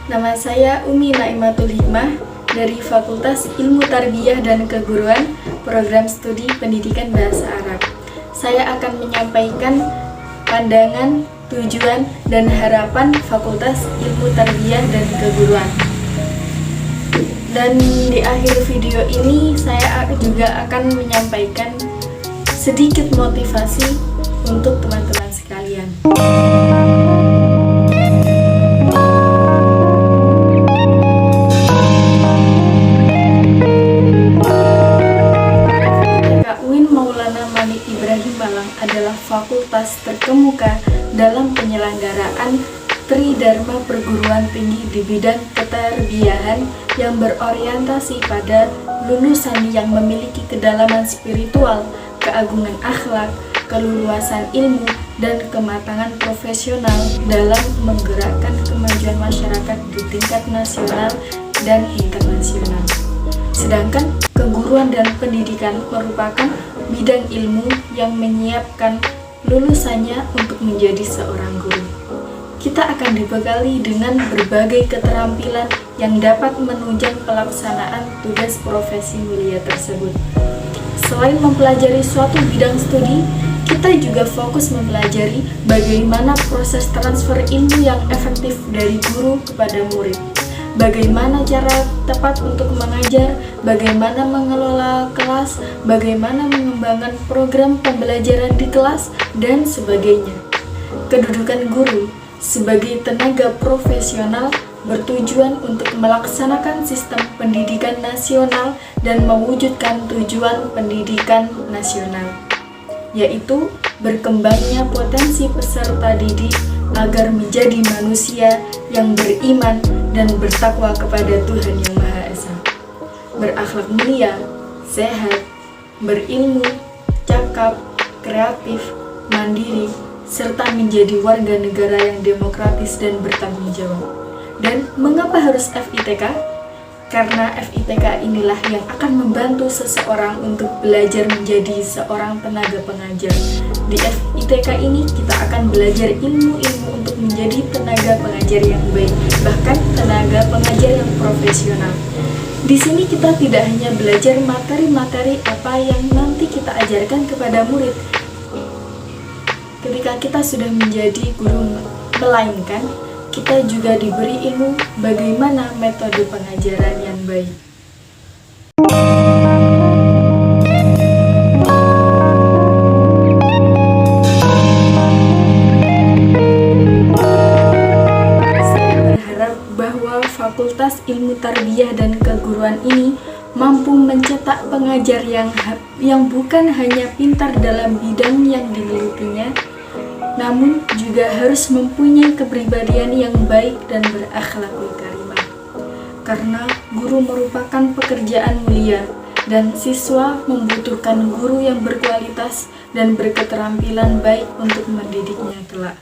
Nama saya Umi Naimatul Hikmah dari Fakultas Ilmu Tarbiyah dan Keguruan, Program Studi Pendidikan Bahasa Arab. Saya akan menyampaikan pandangan, tujuan, dan harapan Fakultas Ilmu Tarbiyah dan Keguruan. Dan di akhir video ini saya juga akan menyampaikan sedikit motivasi untuk teman-teman sekalian. Adalah fakultas terkemuka dalam penyelenggaraan Tridharma Perguruan Tinggi di bidang keterbiahan yang berorientasi pada lulusan yang memiliki kedalaman spiritual, keagungan akhlak, keleluasan ilmu, dan kematangan profesional dalam menggerakkan kemajuan masyarakat di tingkat nasional dan internasional. Sedangkan keguruan dan pendidikan merupakan bidang ilmu yang menyiapkan lulusannya untuk menjadi seorang guru. Kita akan dibekali dengan berbagai keterampilan yang dapat menunjang pelaksanaan tugas profesi mulia tersebut. Selain mempelajari suatu bidang studi, kita juga fokus mempelajari bagaimana proses transfer ilmu yang efektif dari guru kepada murid. Bagaimana cara tepat untuk mengajar, bagaimana mengelola kelas, bagaimana mengembangkan program pembelajaran di kelas, dan sebagainya. Kedudukan guru sebagai tenaga profesional bertujuan untuk melaksanakan sistem pendidikan nasional dan mewujudkan tujuan pendidikan nasional, yaitu berkembangnya potensi peserta didik agar menjadi manusia yang beriman dan bertakwa kepada Tuhan Yang Maha Esa, berakhlak mulia, sehat, berilmu, cakap, kreatif, mandiri, serta menjadi warga negara yang demokratis dan bertanggung jawab. Dan mengapa harus FITK? Karena FITK inilah yang akan membantu seseorang untuk belajar menjadi seorang tenaga pengajar. Di FITK ini kita akan belajar ilmu-ilmu untuk menjadi tenaga pengajar yang baik, bahkan tenaga pengajar yang profesional. Di sini kita tidak hanya belajar materi-materi apa yang nanti kita ajarkan kepada murid ketika kita sudah menjadi guru, melainkan kita juga diberi ilmu bagaimana metode pengajaran yang baik. Saya berharap bahwa Fakultas Ilmu Tarbiyah dan Keguruan ini mampu mencetak pengajar yang bukan hanya pintar dalam bidang yang dimilikinya, namun juga harus mempunyai kepribadian yang baik dan berakhlakul karimah. Karena guru merupakan pekerjaan mulia dan siswa membutuhkan guru yang berkualitas dan berketerampilan baik untuk mendidiknya kelak.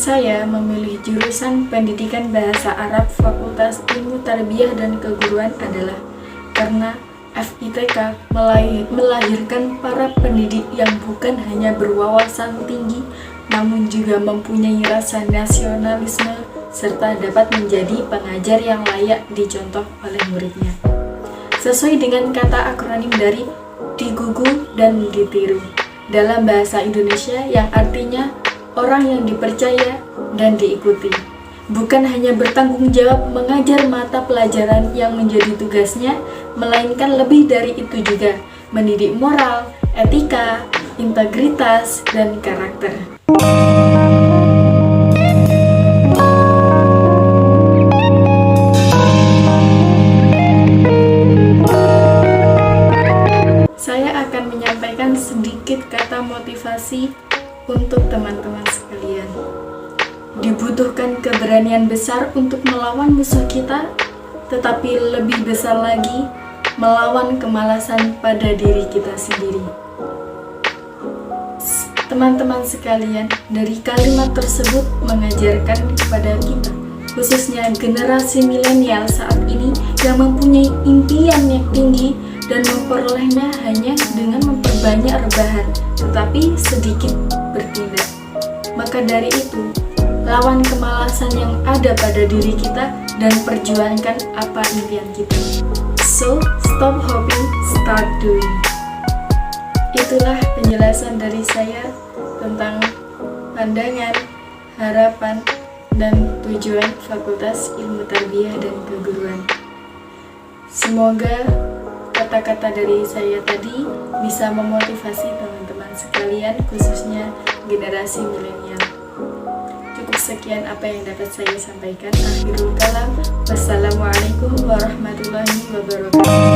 Saya memilih jurusan Pendidikan Bahasa Arab Fakultas Ilmu Tarbiyah dan Keguruan adalah karena FITK melahirkan para pendidik yang bukan hanya berwawasan tinggi, namun juga mempunyai rasa nasionalisme serta dapat menjadi pengajar yang layak dicontoh oleh muridnya. Sesuai dengan kata akronim dari digugu dan ditiru dalam bahasa Indonesia yang artinya orang yang dipercaya dan diikuti, bukan hanya bertanggung jawab mengajar mata pelajaran yang menjadi tugasnya, melainkan lebih dari itu juga mendidik moral, etika, integritas, dan karakter. Saya akan menyampaikan sedikit kata motivasi untuk teman-teman sekalian. Dibutuhkan keberanian besar untuk melawan musuh kita, tetapi lebih besar lagi melawan kemalasan pada diri kita sendiri. Teman-teman sekalian, dari kalimat tersebut mengajarkan kepada kita, khususnya generasi milenial saat ini yang mempunyai impian yang tinggi dan memperolehnya hanya dengan memperbanyak rebahan, tetapi sedikit bertindak. Maka dari itu, lawan kemalasan yang ada pada diri kita dan perjuangkan apa impian kita. So, stop hoping, start doing. Itulah penjelasan dari saya tentang pandangan, harapan, dan tujuan Fakultas Ilmu Tarbiyah dan Keguruan. Semoga kata-kata dari saya tadi bisa memotivasi teman-teman sekalian, khususnya generasi milenial. Cukup sekian apa yang dapat saya sampaikan. Akhirul kalam. Wassalamualaikum warahmatullahi wabarakatuh.